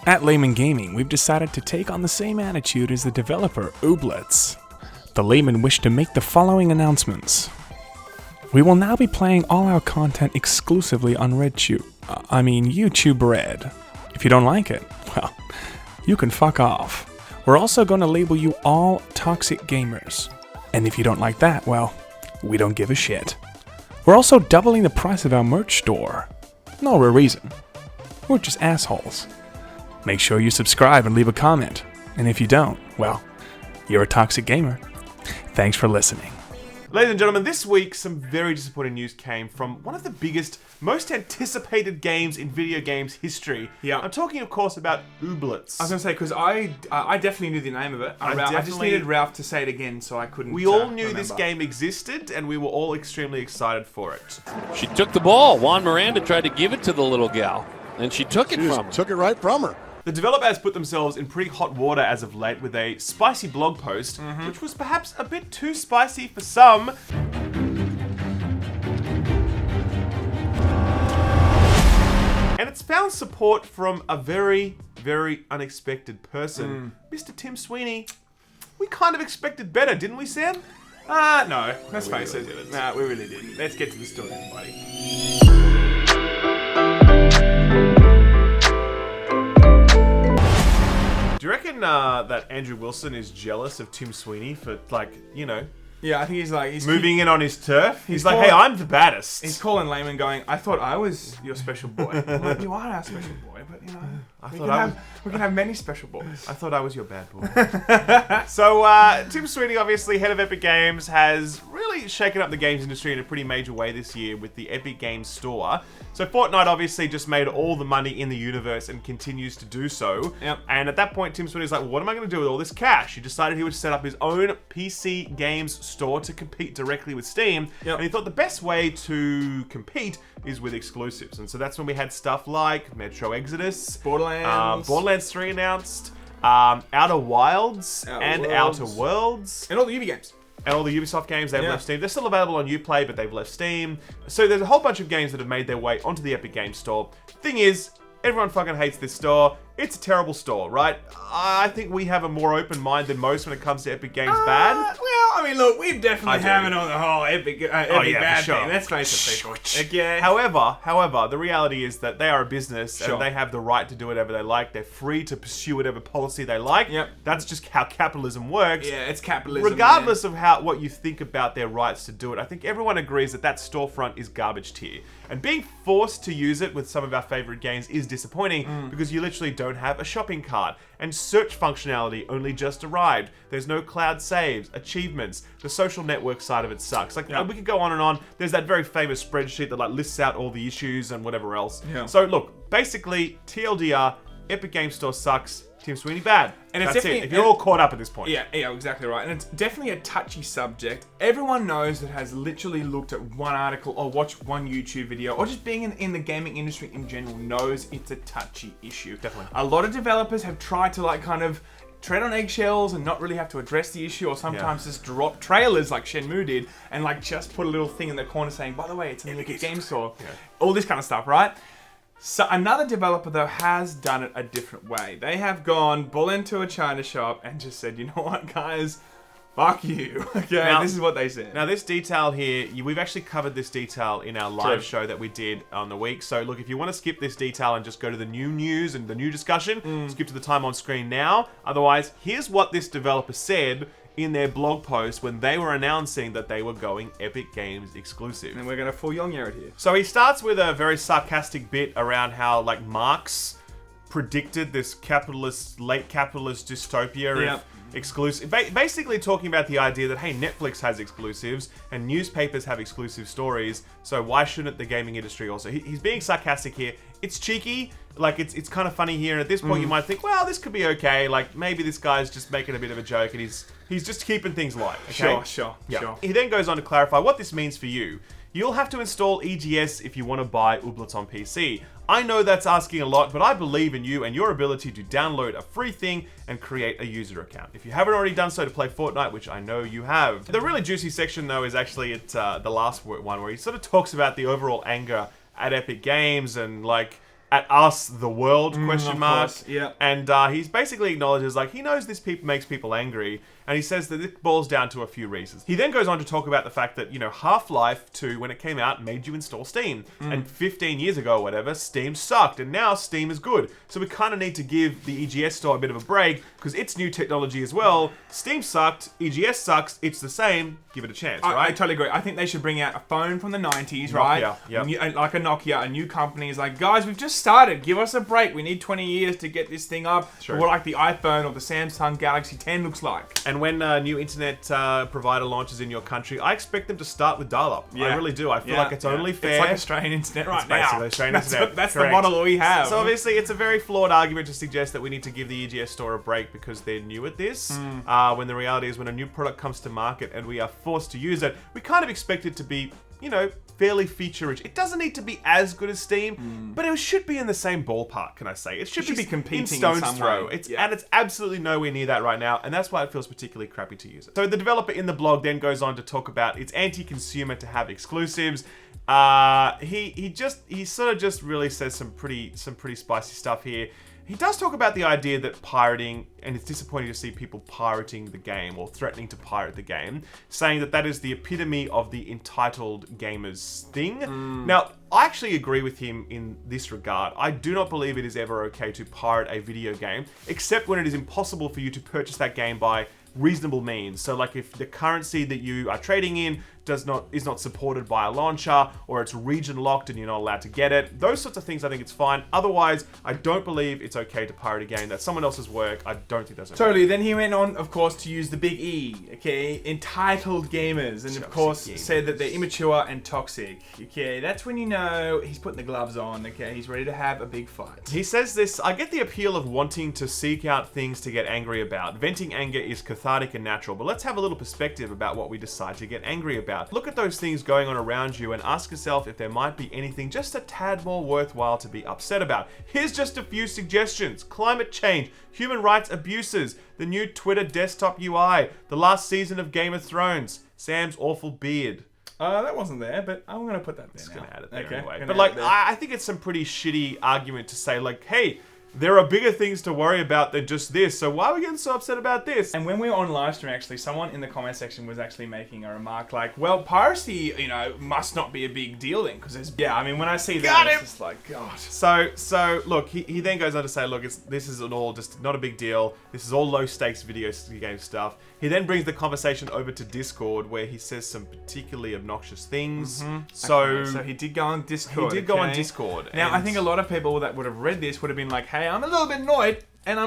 At Layman Gaming, we've decided to take on the same attitude as the developer, Ooblets. The Layman wish to make the following announcements. We will now be playing all our content exclusively on YouTube Red. If you don't like it, well, you can fuck off. We're also going to label you all toxic gamers. And if you don't like that, well, we don't give a shit. We're also doubling the price of our merch store. No real reason. We're just assholes. Make sure you subscribe and leave a comment. And if you don't, well, you're a toxic gamer. Thanks for listening. Ladies and gentlemen, this week some very disappointing news came from one of the biggest, most anticipated games in video games history. Yeah. I'm talking, of course, about Ooblets. I was going to say, because I definitely knew the name of it. I just needed Ralph to say it again, so I couldn't We all knew remember. this game existed, and we were all extremely excited for it. She took the ball. Juan Miranda tried to give it to the little gal, and she took it from her. Took it right from her. The developer has put themselves in pretty hot water as of late with a spicy blog post, which was perhaps a bit too spicy for some. And it's found support from a very, very unexpected person. Mr. Tim Sweeney. We kind of expected better, didn't we, Sam? No, let's face really it. didn't. Nah, we really didn't. Let's get to the story, everybody. Do you reckon that Andrew Wilson is jealous of Tim Sweeney for, Yeah, I think he's moving in on his turf? He's like, calling- hey, I'm the baddest. He's calling Layman going, I thought I was your special boy. I'm like, you are our special boy, but we can have many special boys. I thought I was your bad boy. So, Tim Sweeney, obviously head of Epic Games, has really shaken up the games industry in a pretty major way this year with the Epic Games Store. So Fortnite obviously just made all the money in the universe and continues to do so. Yep. And at that point, Tim Sweeney's like, what am I going to do with all this cash? He decided he would set up his own PC games store to compete directly with Steam. Yep. And he thought the best way to compete is with exclusives. And so that's when we had stuff like Metro Exodus, Borderlands 3 announced, Outer Wilds, Outer Worlds. And all the Ubi games. And all the Ubisoft games, they've left Steam. They're still available on Uplay, but they've left Steam. So there's a whole bunch of games that have made their way onto the Epic Games Store. Thing is, everyone fucking hates this store. It's a terrible store, right? I think we have a more open mind than most when it comes to Epic Games bad. Well, I mean, look, we've definitely hammered on the whole Epic bad for sure. thing. Let's face it, people. Okay. However, the reality is that they are a business Sure. and they have the right to do whatever they like. They're free to pursue whatever policy they like. Yep. That's just how capitalism works. Yeah, it's capitalism. Regardless of what you think about their rights to do it, I think everyone agrees that that storefront is garbage tier. And being forced to use it with some of our favorite games is disappointing because you literally don't have a shopping cart. And search functionality only just arrived. There's no cloud saves, achievements. The social network side of it sucks. We could go on and on. There's that very famous spreadsheet that lists out all the issues and whatever else. Yeah. So look, basically, TLDR, Epic Games Store sucks. Tim Sweeney bad. And it's That's it. definitely- If you're all caught up at this point. Yeah, exactly right. And it's definitely a touchy subject. Everyone knows that has literally looked at one article or watched one YouTube video or just being in the gaming industry in general knows it's a touchy issue. Definitely. A lot of developers have tried to kind of tread on eggshells and not really have to address the issue or sometimes just drop trailers like Shenmue did and just put a little thing in the corner saying, by the way, it's an Epic Games Store. Yeah. All this kind of stuff, right? So another developer, though, has done it a different way. They have gone bull into a China shop and just said, you know what, guys? Fuck you. Okay, Now- this is what they said. Now, this detail here, we've actually covered this detail in our live show that we did on the week. So, look, if you want to skip this detail and just go to the new news and the new discussion, skip to the time on screen now. Otherwise, here's what this developer said in their blog post when they were announcing that they were going Epic Games exclusive. And we're going to fool young Yared here. So he starts with a very sarcastic bit around how, Marx predicted this late capitalist dystopia Yep. of exclusive. Basically talking about the idea that, hey, Netflix has exclusives and newspapers have exclusive stories, so why shouldn't the gaming industry also? He's being sarcastic here. It's cheeky. It's kind of funny here. And at this point, you might think, well, this could be okay. Maybe this guy's just making a bit of a joke and he's just keeping things light. Okay? Sure. He then goes on to clarify what this means for you. You'll have to install EGS if you want to buy Ooblets on PC. I know that's asking a lot, but I believe in you and your ability to download a free thing and create a user account. If you haven't already done so to play Fortnite, which I know you have. The really juicy section, though, is actually at the last one where he sort of talks about the overall anger at Epic Games and, at us, the world, question mark. course, yeah. And he's basically acknowledges, like, he knows this makes people angry, and he says that it boils down to a few reasons. He then goes on to talk about the fact that, you know, Half-Life 2, when it came out, made you install Steam. And 15 years ago or whatever, Steam sucked, and now Steam is good. So we kind of need to give the EGS store a bit of a break, because it's new technology as well. Steam sucked, EGS sucks, it's the same, give it a chance, right? I totally agree. I think they should bring out a phone from the 90s, right? Yep. Like a Nokia, a new company is like, guys, we've just started. Give us a break. We need 20 years to get this thing up. Sure. What like the iPhone or the Samsung Galaxy 10 looks like. And when a new internet provider launches in your country, I expect them to start with dial-up. I really do. I feel like it's only fair. It's like Australian internet right now. Basically Australian internet. That's the Correct. model we have. So obviously, it's a very flawed argument to suggest that we need to give the EGS store a break because they're new at this. When the reality is, when a new product comes to market and we are forced to use it, we kind of expect it to be, you know, fairly feature-rich. It doesn't need to be as good as Steam, but it should be in the same ballpark, can I say? It should be competing in stone's in some throw. way. And it's absolutely nowhere near that right now, and that's why it feels particularly crappy to use it. So the developer in the blog then goes on to talk about it's anti-consumer to have exclusives. He sort of just really says some pretty spicy stuff here. He does talk about the idea that pirating, and it's disappointing to see people pirating the game or threatening to pirate the game, saying that is the epitome of the entitled gamers thing. Now, I actually agree with him in this regard. I do not believe it is ever okay to pirate a video game, except when it is impossible for you to purchase that game by reasonable means. So like if the currency that you are trading in is not supported by a launcher, or it's region locked and you're not allowed to get it. Those sorts of things, I think it's fine. Otherwise, I don't believe it's okay to pirate a game. That's someone else's work. I don't think that's okay. Totally. Then he went on, of course, to use the big E, okay? Entitled gamers. And of course, said that they're immature and toxic. Okay, that's when you know he's putting the gloves on, okay? He's ready to have a big fight. He says this, I get the appeal of wanting to seek out things to get angry about. Venting anger is cathartic and natural, but let's have a little perspective about what we decide to get angry about. Look at those things going on around you and ask yourself if there might be anything just a tad more worthwhile to be upset about. Here's just a few suggestions. Climate change, human rights abuses, the new Twitter desktop UI, the last season of Game of Thrones, Sam's awful beard. That wasn't there, but I'm going to put that there. Just gonna add it there Okay, anyway. gonna But add like, it there. I think it's some pretty shitty argument to say like, hey, there are bigger things to worry about than just this, so why are we getting so upset about this? And when we were on live stream, actually, someone in the comment section was actually making a remark like, well, piracy, you know, must not be a big deal then, because there's... Yeah, I mean, when I see that, it's just like, God. So look, he then goes on to say, look, this is all just not a big deal. This is all low-stakes video game stuff. He then brings the conversation over to Discord, where he says some particularly obnoxious things. So he did go on Discord. He did go on Discord. Now, and I think a lot of people that would have read this would have been like, hey, I'm a little bit annoyed, and I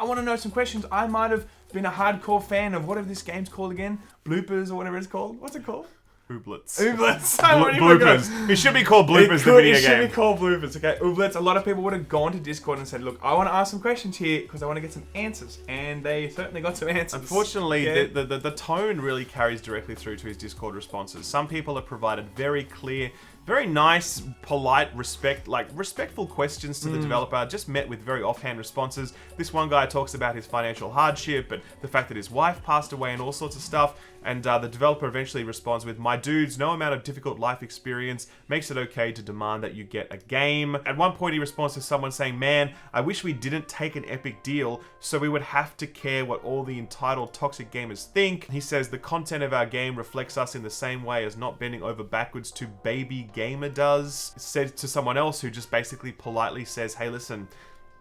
want to know some questions. I might have been a hardcore fan of whatever this game's called again. Bloopers or whatever it's called. What's it called? Ooblets. Ooblets. I already forgot. Bloopers. It should be called Bloopers, the video It should game. be called Bloopers, okay? Ooblets. A lot of people would have gone to Discord and said, look, I want to ask some questions here because I want to get some answers. And they certainly got some answers. Unfortunately, Yeah. the tone really carries directly through to his Discord responses. Some people have provided very clear, very nice, polite, respectful questions to the developer, just met with very offhand responses. This one guy talks about his financial hardship and the fact that his wife passed away and all sorts of stuff. And the developer eventually responds with, my dudes, no amount of difficult life experience makes it okay to demand that you get a game. At one point, he responds to someone saying, man, I wish we didn't take an Epic deal so we would have to care what all the entitled toxic gamers think. He says, the content of our game reflects us in the same way as not bending over backwards to baby gamer does. Said to someone else who just basically politely says, hey, listen,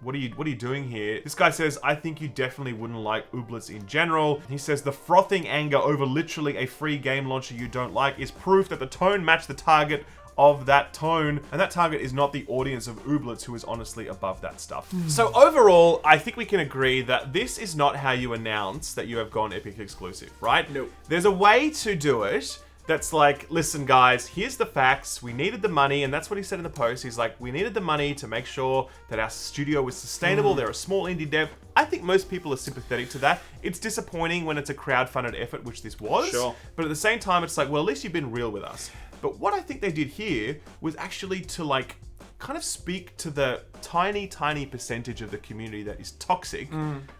what are you doing here? This guy says, I think you definitely wouldn't like Ooblets in general. He says, the frothing anger over literally a free game launcher you don't like is proof that the tone matched the target of that tone, and that target is not the audience of Ooblets, who is honestly above that stuff. So overall, I think we can agree that this is not how you announce that you have gone Epic exclusive, right? Nope. There's a way to do it that's like, listen guys, here's the facts, we needed the money, and that's what he said in the post. He's like, we needed the money to make sure that our studio was sustainable. They're a small indie dev. I think most people are sympathetic to that. It's disappointing when it's a crowd-funded effort, which this was. Sure. But at the same time, it's like, well, at least you've been real with us. But what I think they did here was actually to like kind of speak to the tiny percentage of the community that is toxic,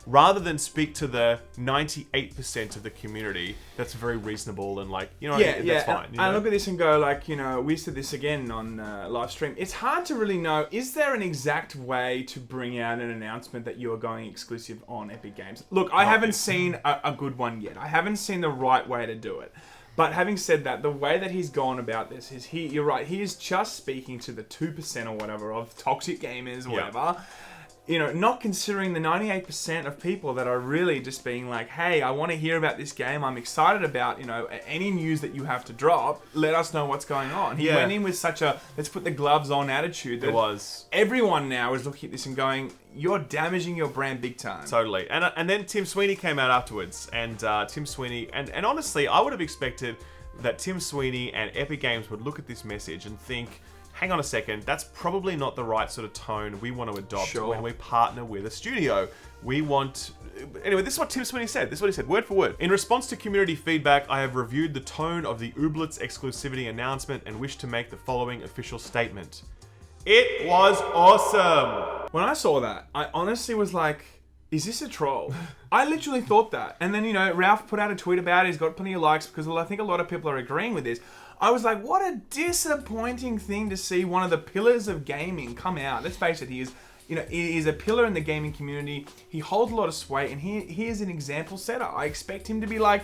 rather than speak to the 98% of the community that's very reasonable and like, you know, that's fine. And I look at this and go like, you know, we said this again on live stream. It's hard to really know, is there an exact way to bring out an announcement that you are going exclusive on Epic Games? Look, I haven't seen a good one yet. I haven't seen the right way to do it. But having said that, the way that he's gone about this is you're right, he is just speaking to the 2% or whatever of toxic gamers or whatever. You know, not considering the 98% of people that are really just being like, hey, I want to hear about this game. I'm excited about, you know, any news that you have to drop. Let us know what's going on. He went in with such a let's put the gloves on attitude. That everyone now is looking at this and going, you're damaging your brand big time. Totally. And then Tim Sweeney came out afterwards. And Tim Sweeney, and honestly, I would have expected that Tim Sweeney and Epic Games would look at this message and think, hang on a second, that's probably not the right sort of tone we want to adopt when we partner with a studio. We want... Anyway, this is what Tim Sweeney said. This is what he said, word for word. In response to community feedback, I have reviewed the tone of the Ooblets exclusivity announcement and wish to make the following official statement. It was awesome! When I saw that, I honestly was like, is this a troll? I literally thought that. And then, you know, Ralph put out a tweet about it. He's got plenty of likes because I think a lot of people are agreeing with this. I was like, what a disappointing thing to see one of the pillars of gaming come out. Let's face it, he is a pillar in the gaming community. He holds a lot of sway, and he is an example setter. I expect him to be like,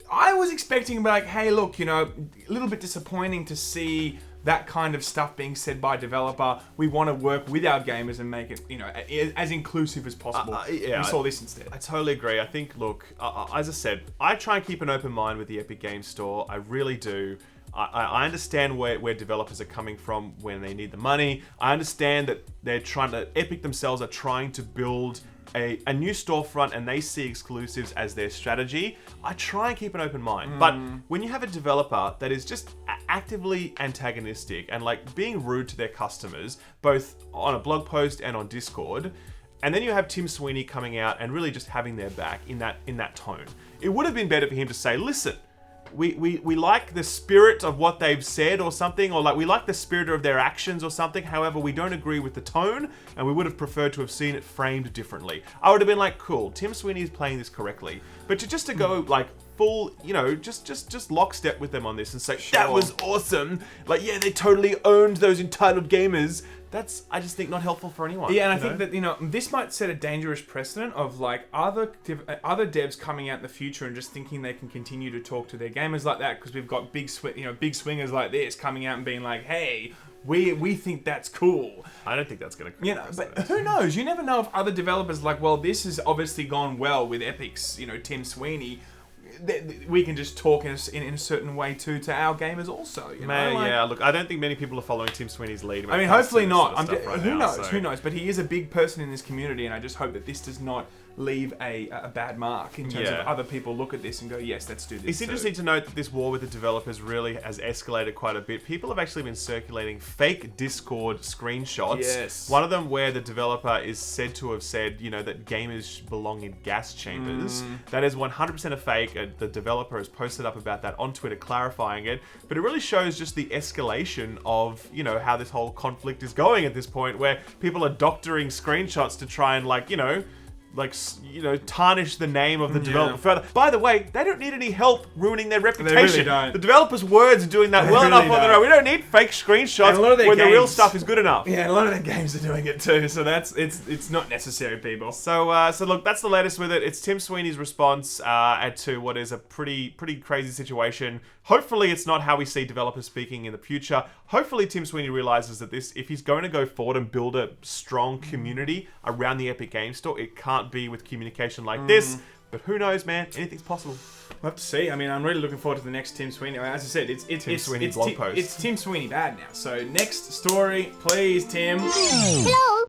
I was expecting him to be like, hey, look, you know, a little bit disappointing to see that kind of stuff being said by a developer. We want to work with our gamers and make it, you know, as inclusive as possible. We saw this instead. I totally agree. I think, look, as I said, I try and keep an open mind with the Epic Games Store. I really do. I understand where developers are coming from when they need the money. I understand that Epic themselves are trying to build a new storefront and they see exclusives as their strategy. I try and keep an open mind. But when you have a developer that is just actively antagonistic and like being rude to their customers, both on a blog post and on Discord, and then you have Tim Sweeney coming out and really just having their back in that tone, it would have been better for him to say, listen, we like the spirit of what they've said or something, or like we like the spirit of their actions or something. However, we don't agree with the tone and we would have preferred to have seen it framed differently. I would have been like, cool, Tim Sweeney is playing this correctly. But just to go like full, you know, just lockstep with them on this and say, that was awesome. Like, yeah, they totally owned those entitled gamers. That's, I just think, not helpful for anyone. Yeah, and I think that, you know, this might set a dangerous precedent of like other devs coming out in the future and just thinking they can continue to talk to their gamers like that because we've got big swingers like this coming out and being like, hey, we think that's cool. I don't think that's going to create but who knows? You never know if other developers like, well, this has obviously gone well with Epic's, you know, Tim Sweeney. We can just talk in a certain way too to our gamers also. You know? Yeah, look, I don't think many people are following Tim Sweeney's lead. I mean, hopefully not. Who knows? But he is a big person in this community, and I just hope that this does not leave a bad mark in terms of other people look at this and go, yes, let's do this. It's interesting to note that this war with the developers really has escalated quite a bit. People have actually been circulating fake Discord screenshots. Yes. One of them where the developer is said to have said, you know, that gamers belong in gas chambers. That is 100% a fake. The developer has posted up about that on Twitter clarifying it. But it really shows just the escalation of, you know, how this whole conflict is going at this point, where people are doctoring screenshots to try and, like, you know, tarnish the name of the developer further. By the way, they don't need any help ruining their reputation. They really don't. The developers' words are doing that well enough on their own. We don't need fake screenshots when the real stuff is good enough. Yeah, a lot of their games are doing it too, so it's not necessary, people. So look, that's the latest with it. It's Tim Sweeney's response to what is a pretty crazy situation. Hopefully, it's not how we see developers speaking in the future. Hopefully, Tim Sweeney realizes that if he's going to go forward and build a strong community around the Epic Games Store, it can't be with communication like this. But who knows, man? Anything's possible. We'll have to see. I mean, I'm really looking forward to the next Tim Sweeney. As I said, it's Tim Sweeney blog post. It's Tim Sweeney bad now. So next story, please, Tim. Hello.